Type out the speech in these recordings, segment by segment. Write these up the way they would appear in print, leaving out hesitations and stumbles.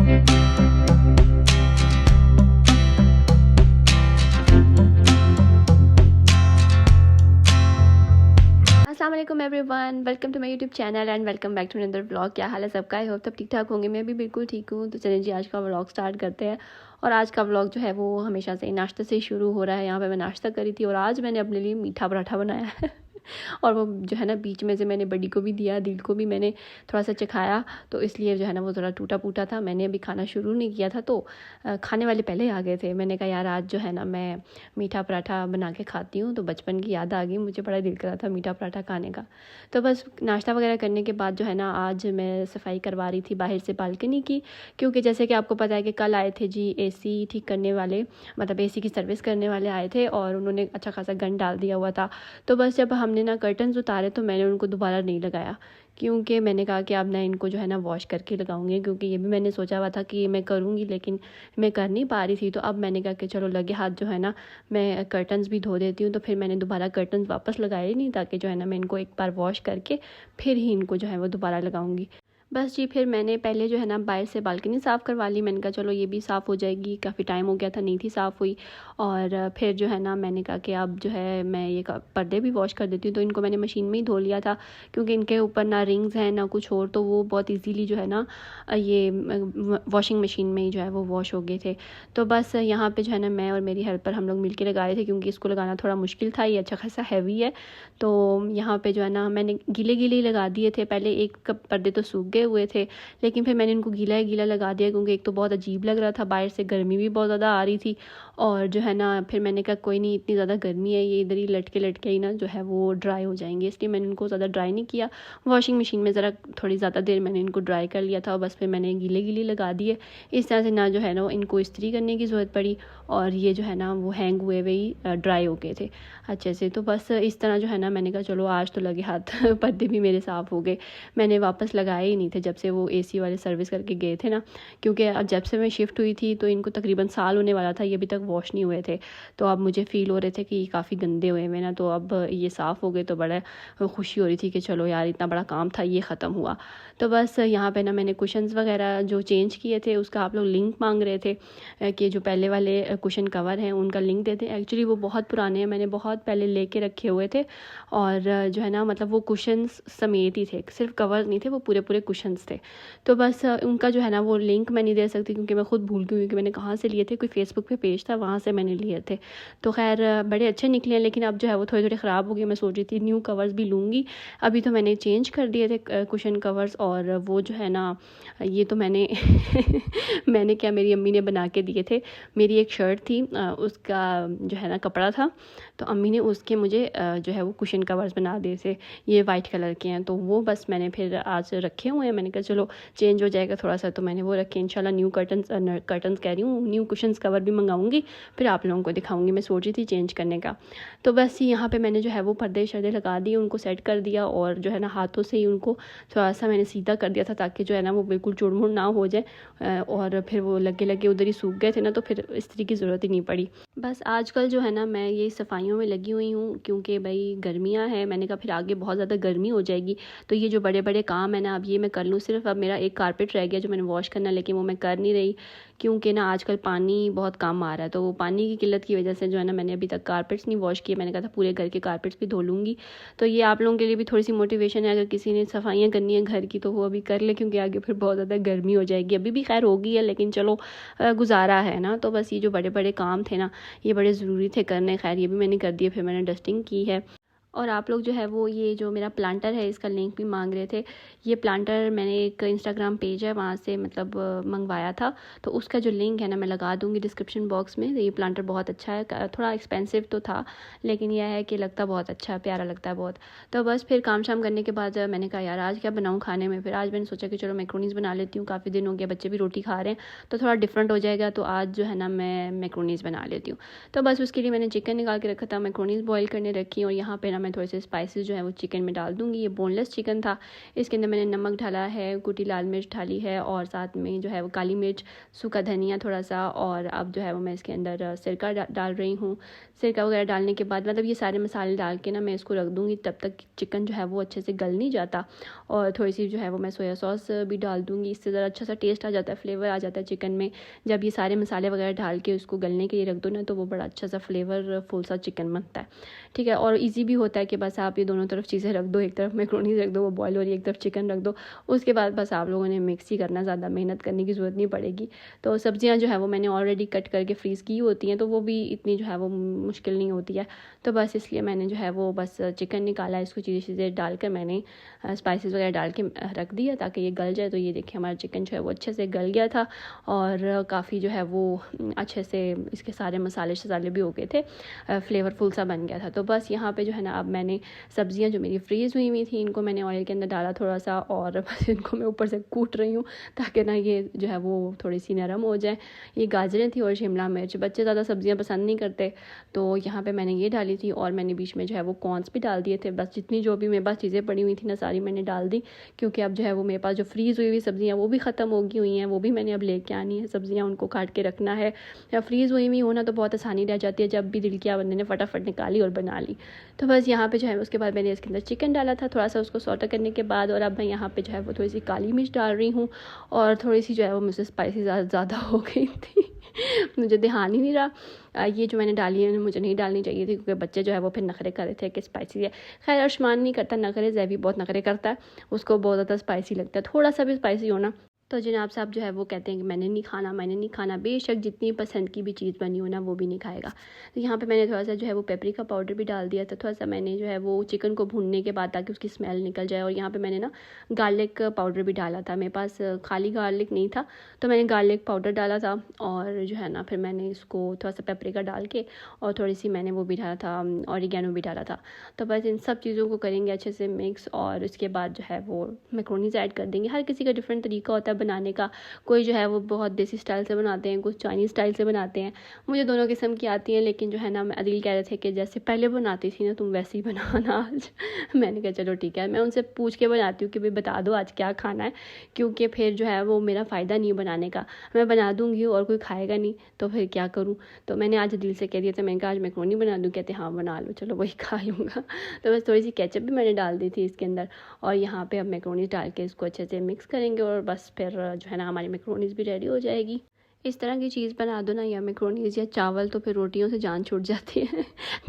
अस्सलाम वालेकुम everyone, welcome to my YouTube channel and welcome back to another vlog. क्या हाल है सबका? आई होप सब ठीक ठाक होंगे। मैं भी बिल्कुल ठीक हूँ। तो चलिए जी, आज का व्लॉग स्टार्ट करते हैं। और आज का व्लॉग जो है वो हमेशा से नाश्ते से ही शुरू हो रहा है। यहाँ पे मैं नाश्ता करी थी और आज मैंने अपने लिए मीठा पराठा बनाया है और वो जो है ना, बीच में से मैंने बड़ी को भी दिया, दिल को भी मैंने थोड़ा सा चखाया। तो इसलिए जो है ना वो थोड़ा टूटा फूटा था। मैंने अभी खाना शुरू नहीं किया था, तो खाने वाले पहले ही आ गए थे। मैंने कहा यार आज जो है ना मैं मीठा पराठा बना के खाती हूँ। तो बचपन की याद आ गई, मुझे बड़ा दिल कर रहा था मीठा पराठा खाने का। तो बस नाश्ता वगैरह करने के बाद जो है ना, आज मैं सफाई करवा रही थी बाहर से बालकनी की। क्योंकि जैसे कि आपको पता है कि कल आए थे जी एसी ठीक करने वाले, मतलब एसी की सर्विस करने वाले आए थे और उन्होंने अच्छा खासा गंद डाल दिया हुआ था। तो बस जब हमने ना कर्टन्स उतारे तो मैंने उनको दोबारा नहीं लगाया, क्योंकि मैंने कहा कि अब मैं इनको जो है ना वॉश करके लगाऊंगी। क्योंकि ये भी मैंने सोचा हुआ था कि मैं करूँगी, लेकिन मैं कर नहीं पा रही थी। तो अब मैंने कहा कि चलो लगे हाथ जो है ना मैं कर्टन्स भी धो देती हूँ। तो फिर मैंने दोबारा कर्टन्स वापस लगाए ही नहीं, ताकि जो है ना मैं इनको एक बार वॉश करके फिर ही इनको जो है वो दोबारा लगाऊंगी। बस जी, फिर मैंने पहले जो है ना बाहर से बालकनी साफ़ करवा ली। मैंने कहा चलो ये भी साफ़ हो जाएगी, काफ़ी टाइम हो गया था नहीं थी साफ़ हुई। और फिर जो है ना मैंने कहा कि अब जो है मैं ये पर्दे भी वॉश कर देती हूँ। तो इनको मैंने मशीन में ही धो लिया था, क्योंकि इनके ऊपर ना रिंग्स हैं ना कुछ और। तो वो बहुत ईजीली जो है ना ये वॉशिंग मशीन में ही जो है वो वॉश हो गए थे। तो बस यहाँ पे जो है ना मैं और मेरी हेल्पर हम लोग मिल के लगा रहे थे, क्योंकि इसको लगाना थोड़ा मुश्किल था, ये अच्छा खासा हैवी है। तो यहाँ पे जो है ना मैंने गीले गीले ही लगा दिए थे। पहले एक कप पर्दे तो सूख गए हुए थे, लेकिन फिर मैंने इनको गीला ही गीला लगा दिया, क्योंकि एक तो बहुत अजीब लग रहा था, बाहर से गर्मी भी बहुत ज़्यादा आ रही थी। और जो है ना फिर मैंने कहा कोई नहीं, इतनी ज़्यादा गर्मी है, ये इधर ही लटके लटके ही ना जो है वो ड्राई हो जाएंगे। इसलिए मैंने इनको ज़्यादा ड्राई नहीं किया, वॉशिंग मशीन में ज़रा थोड़ी ज़्यादा देर मैंने इनको ड्राई कर लिया था और बस फिर मैंने गीले गीले लगा दिए। इस तरह से ना जो है ना इनको इस्त्री करने की ज़रूरत पड़ी और ये जो है ना वो हैंग हुए हुए ही ड्राई हो गए थे अच्छे से। तो बस इस तरह जो है ना मैंने कहा चलो आज तो लगे हाथ पर्दे भी मेरे साफ़ हो गए। मैंने वापस लगाए ही नहीं थे जब से वो एसी वाले सर्विस करके गए थे ना, क्योंकि अब जब से मैं शिफ्ट हुई थी तो इनको तकरीबन साल होने वाला था, ये अभी तक वॉश नहीं हुए थे। तो अब मुझे फ़ील हो रहे थे कि ये काफ़ी गंदे हुए हैं ना, तो अब ये साफ़ हो गए तो बड़ा खुशी हो रही थी कि चलो यार इतना बड़ा काम था ये ख़त्म हुआ। तो बस यहाँ पे ना मैंने कुशन्स वगैरह जो चेंज किए थे उसका आप लोग लिंक मांग रहे थे कि जो पहले वाले कुशन कवर हैं उनका लिंक देते हैं। एक्चुअली वो बहुत पुराने हैं, मैंने बहुत पहले लेके रखे हुए थे। और जो है ना मतलब वो कुशन्स समेत ही थे, सिर्फ कवर नहीं थे, वो पूरे पूरे कुशन्स थे। तो बस उनका जो है ना वो लिंक मैं नहीं दे सकती, क्योंकि मैं खुद भूल गई हूँ कि मैंने कहाँ से लिए थे। कोई फेसबुक पे पेज था, वहाँ से मैंने लिए थे। तो खैर बड़े अच्छे निकले हैं, लेकिन अब जो है वो थोड़े थोड़े ख़राब हो गए। मैं सोच रही थी न्यू कवर्स भी लूँगी। अभी तो मैंने चेंज कर दिए थे कुशन कवर्स। और वो जो है ना ये तो मैंने मैंने क्या, मेरी अम्मी ने बना के दिए थे। मेरी एक शर्ट थी, उसका जो है ना कपड़ा था, तो अम्मी ने उसके मुझे जो है वो कुशन कवर्स बना दिए थे। ये वाइट कलर के हैं, तो वो बस मैंने फिर आज रखे हुए हैं। मैंने कहा चलो चेंज हो जाएगा थोड़ा सा, तो मैंने वो रखे। इंशाल्लाह न्यू कर्टन्स कह रही हूँ, न्यू कुशन्स कवर भी मंगाऊंगी, फिर आप लोगों को दिखाऊंगी। मैं सोच रही थी चेंज करने का। तो बस यहाँ पे मैंने जो है वो पर्दे शर्दे लगा दिए, उनको सेट कर दिया और जो है ना हाथों से ही उनको थोड़ा सा मैंने सीधा कर दिया था, ताकि जो है ना वो बिल्कुल चुड़मुड़ ना हो जाए। और फिर वो लगे लगे उधर ही सूख गए थे ना, तो फिर इस्त्री की ज़रूरत ही नहीं पड़ी। बस आजकल जो है ना मैं ये सफाइयों में लगी हुई हूँ, क्योंकि भाई गर्मियाँ हैं। मैंने कहा फिर आगे बहुत ज़्यादा गर्मी हो जाएगी, तो ये जो बड़े बड़े काम है ना अब ये मैं कर लूँ। सिर्फ अब मेरा एक कारपेट रह गया जो मैंने वॉश करना, लेकिन वो मैं कर नहीं रही, क्योंकि ना आजकल पानी बहुत कम आ रहा है। तो वो पानी की किल्लत की वजह से जो है ना मैंने अभी तक कारपेट्स नहीं वॉश किए। मैंने कहा था पूरे घर के कारपेट्स भी धो लूँगी। तो ये आप लोगों के लिए भी थोड़ी सी मोटिवेशन है, अगर किसी ने सफाइयाँ करनी है घर की तो वो अभी कर ले, क्योंकि आगे फिर बहुत ज़्यादा गर्मी हो जाएगी। अभी भी खैर होगी है, लेकिन चलो गुजारा है ना। तो बस ये जो बड़े बड़े काम थे ना ये बड़े ज़रूरी थे करने, खैर ये भी मैंने कर दिए। फिर मैंने डस्टिंग की है। और आप लोग जो है वो ये जो मेरा प्लांटर है इसका लिंक भी मांग रहे थे। ये प्लांटर मैंने एक इंस्टाग्राम पेज है वहाँ से मतलब मंगवाया था, तो उसका जो लिंक है ना मैं लगा दूँगी डिस्क्रिप्शन बॉक्स में। ये प्लांटर बहुत अच्छा है, थोड़ा एक्सपेंसिव तो था, लेकिन यह है कि लगता बहुत अच्छा है, प्यारा लगता है बहुत। तो बस फिर काम शाम करने के बाद मैंने कहा यार आज क्या बनाऊँ खाने में। फिर आज मैंने सोचा कि चलो मैक्रोनीज़ बना लेती हूँ, काफ़ी दिन हो गया, बच्चे भी रोटी खा रहे हैं तो थोड़ा डिफरेंट हो जाएगा। तो आज जो है ना मैं मैक्रोनीज़ बना लेती हूँ। तो बस उसके लिए मैंने चिकन निकाल के रखा था, मैक्रोनीज़ बॉयल करने रखी, और यहाँ पर ना मैं थोड़े से स्पाइसेस जो है वो चिकन में डाल दूँगी। ये बोनलेस चिकन था, इसके अंदर मैंने नमक डाला है, कुटी लाल मिर्च डाली है और साथ में जो है वो काली मिर्च, सूखा धनिया थोड़ा सा, और अब जो है वो मैं इसके अंदर सिरका डाल रही हूँ। सिरका वगैरह डालने के बाद मतलब ये सारे मसाले डाल के ना मैं इसको रख दूँगी, तब तक चिकन जो है वो अच्छे से गल नहीं जाता। और थोड़ी सी जो है वो मैं सोया सॉस भी डाल दूँगी, इससे ज़रा अच्छा सा टेस्ट आ जाता है, फ्लेवर आ जाता है चिकन में। जब ये सारे मसाले वगैरह डाल के उसको गलने के लिए रख दो ना, तो वो बड़ा अच्छा सा फ्लेवरफुल सा चिकन बनता है, ठीक है। और इजी भी होता है कि बस आप ये दोनों तरफ चीज़ें रख दो, एक तरफ मैक्रोनीज रख दो वो बॉयल हो रही है, एक तरफ चिकन रख दो, उसके बाद बस आप लोगों ने मिक्स ही करना, ज़्यादा मेहनत करने की ज़रूरत नहीं पड़ेगी। तो सब्जियां जो है वो मैंने ऑलरेडी कट करके फ्रीज़ की होती हैं, तो वो भी इतनी जो है वो मुश्किल नहीं होती है। तो बस इसलिए मैंने जो है वो बस चिकन निकाला, इसको चीज़ें डालकर मैंने स्पाइसेस वगैरह डाल के रख दिया ताकि ये गल जाए। तो ये देखिए हमारा चिकन जो है वो अच्छे से गल गया था और काफ़ी जो है वो अच्छे से इसके सारे मसाले भी हो गए थे, फ्लेवरफुल सा बन गया था। तो बस यहाँ पे जो है ना अब मैंने सब्जियां जो मेरी फ्रीज़ हुई थी इनको मैंने ऑयल के अंदर डाला थोड़ा सा, और बस इनको मैं ऊपर से कूट रही हूँ ताकि ना ये जो है वो थोड़ी सी नरम हो जाए। ये गाजरें थी और शिमला मिर्च, बच्चे ज़्यादा सब्जियां पसंद नहीं करते, तो यहाँ पे मैंने ये डाली थी और मैंने बीच में जो है वो कॉर्न्स भी डाल दिए थे। बस जितनी जो भी मेरे पास चीज़ें पड़ी हुई थी ना सारी मैंने डाल दी, क्योंकि अब जो है वो मेरे पास जो फ्रीज़ हुई सब्जियाँ वो भी ख़त्म हो गई हुई हैं, वो भी मैंने अब लेके आनी है सब्जियाँ, उनको काट के रखना है। या फ्रीज़ हुई होना तो बहुत आसानी रह जाती है, जब भी दिल किया बंदे ने फटाफट निकाली और बना ली। तो बस यहाँ पे जो है उसके बाद मैंने इसके अंदर चिकन डाला था थोड़ा सा, उसको सॉटे करने के बाद, और अब मैं यहाँ पे जो है वो थोड़ी सी काली मिर्च डाल रही हूँ और थोड़ी सी जो है वो मुझसे स्पाइसी ज़्यादा हो गई थी मुझे ध्यान ही नहीं रहा। ये जो मैंने डाली है मुझे नहीं डालनी चाहिए थी, क्योंकि बच्चे जो है वो फिर नखरे कर रहे थे कि स्पाइसी है। खैर अर्शमान नहीं करता नखरे, जैवी बहुत नखरे करता है, उसको बहुत ज़्यादा स्पाइसी लगता है, थोड़ा सा भी स्पाइसी होना तो जनाब साहब जो है वो कहते हैं कि मैंने नहीं खाना, बेशक जितनी पसंद की भी चीज़ बनी हो ना वो भी नहीं खाएगा। तो यहाँ पे मैंने थोड़ा सा जो है वो पेपरिका पाउडर भी डाल दिया था, थोड़ा सा मैंने जो है वो चिकन को भूनने के बाद ताकि उसकी स्मेल निकल जाए। और यहाँ पे मैंने ना गार्लिक पाउडर भी डाला था, मेरे पास खाली गार्लिक नहीं था तो मैंने गार्लिक पाउडर डाला था, और जो है ना फिर मैंने इसको थोड़ा सा पेपरिका डाल के और थोड़ी सी मैंने वो भी डाला था, ऑरिगेनो भी डाला था। तो बस इन सब चीज़ों को करेंगे अच्छे से मिक्स, और उसके बाद जो है वो मैक्रोनीज ऐड कर देंगे। हर किसी का डिफरेंट तरीका होता है बनाने का, कोई जो है वो बहुत देसी स्टाइल से बनाते हैं, कुछ चाइनीज़ स्टाइल से बनाते हैं। मुझे दोनों किस्म की आती हैं, लेकिन जो है ना मैं अदील कह रहे थे कि जैसे पहले बनाती थी ना तुम वैसे ही बनाना आज मैंने कहा चलो ठीक है, मैं उनसे पूछ के बनाती हूँ कि भाई बता दो आज क्या खाना है, क्योंकि फिर जो है वो मेरा फ़ायदा नहीं बनाने का, मैं बना दूँगी और कोई खाएगा नहीं तो फिर क्या करूँ। तो मैंने आज अदील से कह दिया था, मैंने कहा आज मैक्रोनी बना दूँ, कहते हाँ बना लो, चलो वही खा लूँगा। तो बस थोड़ी सी केचप भी मैंने डाल दी थी इसके अंदर, और यहाँ पे अब मैक्रोनी डाल के इसको अच्छे से मिक्स करेंगे, और बस फिर जो है ना हमारी मैक्रोनीज भी रेडी हो जाएगी। इस तरह की चीज़ बना दो ना, या मैक्रोनीज या चावल, तो फिर रोटियों से जान छूट जाती है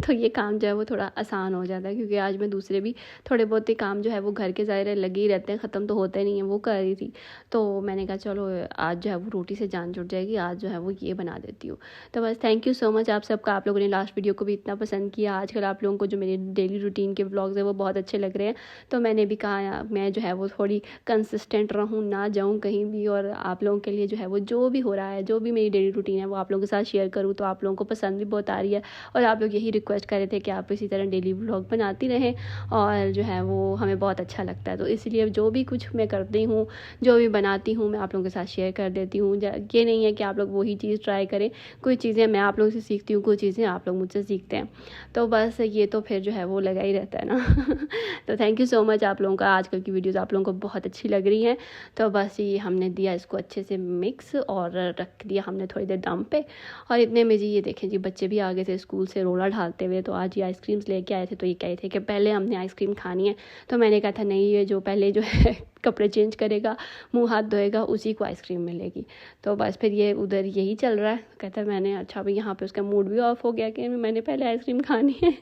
तो ये काम जो है वो थोड़ा आसान हो जाता है, क्योंकि आज मैं दूसरे भी थोड़े बहुत ही काम जो है वो घर के ज़ाहिर लगे ही रहते हैं, ख़त्म तो होते नहीं है, वो कर रही थी। तो मैंने कहा चलो आज जो है वो रोटी से जान छूट जाएगी, आज जो है वो ये बना देती हूँ। तो बस थैंक यू सो मच आप सबका, आप लोगों ने लास्ट वीडियो को भी इतना पसंद किया। आजकल आप लोगों को जो मेरे डेली रूटीन के व्लॉग्स है वो बहुत अच्छे लग रहे हैं, तो मैंने भी कहा मैं जो है वो थोड़ी कंसिस्टेंट रहूँ, ना जाऊँ कहीं भी, और आप लोगों के लिए जो है वो जो भी हो रहा है, जो भी मेरी डेली रूटीन है वो आप लोगों के साथ शेयर करूँ। तो आप लोगों को पसंद भी बहुत आ रही है, और आप लोग यही रिक्वेस्ट कर रहे थे कि आप इसी तरह डेली व्लॉग बनाती रहें, और जो है वो हमें बहुत अच्छा लगता है। तो इसलिए जो भी कुछ मैं करती हूँ, जो भी बनाती हूँ, मैं आप लोगों के साथ शेयर कर देती हूँ। ये नहीं है कि आप लोग वही चीज़ ट्राई करें, कुछ चीज़ें मैं आप लोगों से सीखती हूँ, कुछ चीज़ें आप लोग मुझसे सीखते हैं, तो बस ये तो फिर जो है वो लगा ही रहता है ना तो थैंक यू सो मच आप लोगों का, आजकल की वीडियोज़ आप लोगों को बहुत अच्छी लग रही हैं। तो बस ये हमने दिया इसको अच्छे से मिक्स, और रख दिया हमने थोड़ी देर दम पे, और इतने में जी ये देखें जी बच्चे भी आ गए थे स्कूल से रोला ढालते हुए। तो आज ये आइसक्रीम्स लेके आए थे, तो ये कहे थे कि पहले हमने आइसक्रीम खानी है। तो मैंने कहा था नहीं, ये जो पहले जो है कपड़े चेंज करेगा, मुंह हाथ धोएगा, उसी को आइसक्रीम मिलेगी। तो बस फिर ये उधर यही चल रहा है। कहता है मैंने अच्छा भाई, यहाँ पे उसका मूड भी ऑफ हो गया कि मैंने पहले आइसक्रीम खानी है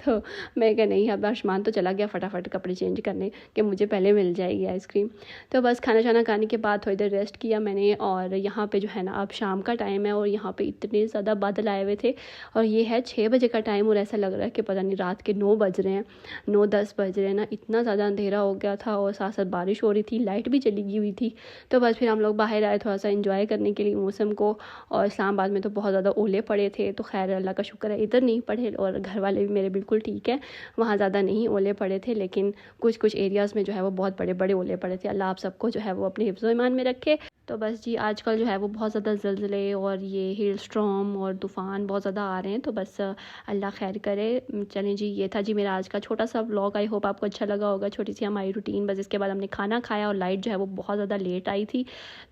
तो मैं कहा नहीं, अब आसमान तो चला गया फटाफट कपड़े चेंज करने कि मुझे पहले मिल जाएगी आइसक्रीम। तो बस खाना शाना खाने के बाद थोड़ी देर रेस्ट किया मैंने, और यहाँ पे जो है ना अब शाम का टाइम है, और यहाँ पे इतने ज़्यादा बादल आए हुए थे, और ये है 6 बजे का टाइम, और ऐसा लग रहा है कि पता नहीं रात के 9 बज रहे हैं, 9-10 बज रहे हैं ना, इतना ज़्यादा अंधेरा हो गया था, और साथ साथ बारिश हो रही थी, लाइट भी चली गई हुई थी। तो बस फिर हम लोग बाहर आए थोड़ा सा एंजॉय करने के लिए मौसम को, और इस्लामाबाद में तो बहुत ज़्यादा ओले पड़े थे, तो खैर अल्लाह का शुक्र है इधर नहीं पड़े, और घर वाले भी मेरे बिल्कुल ठीक है, वहाँ ज़्यादा नहीं ओले पड़े थे, लेकिन कुछ एरियाज़ में जो है वो बहुत बड़े बड़े ओले पड़े थे। अल्लाह आप सबको जो है वो अपने हिफ्ज़-ओ-ईमान में रखे। तो बस जी आजकल जो है वो बहुत ज़्यादा ज़लज़ले और ये हेल स्टॉर्म और तूफ़ान बहुत ज़्यादा आ रहे हैं, तो बस अल्लाह खैर करे। चलें जी, ये था जी मेरा आज का छोटा सा व्लॉग। आई होप आपको अच्छा लगा होगा, छोटी सी हमारी रूटीन। बस इसके बाद हमने खाना खाया और लाइट जो है वो बहुत ज़्यादा लेट आई थी,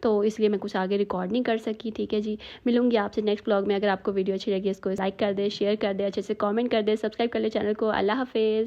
तो इसलिए मैं कुछ आगे रिकॉर्ड नहीं कर सकी। ठीक है जी, मिलूंगी आपसे नेक्स्ट व्लॉग में। अगर आपको वीडियो अच्छी लगी इसको लाइक कर दे, शेयर कर दे, अच्छे से कॉमेंट कर दे, सब्सक्राइब कर ले चैनल को। अल्लाह हाफिज़।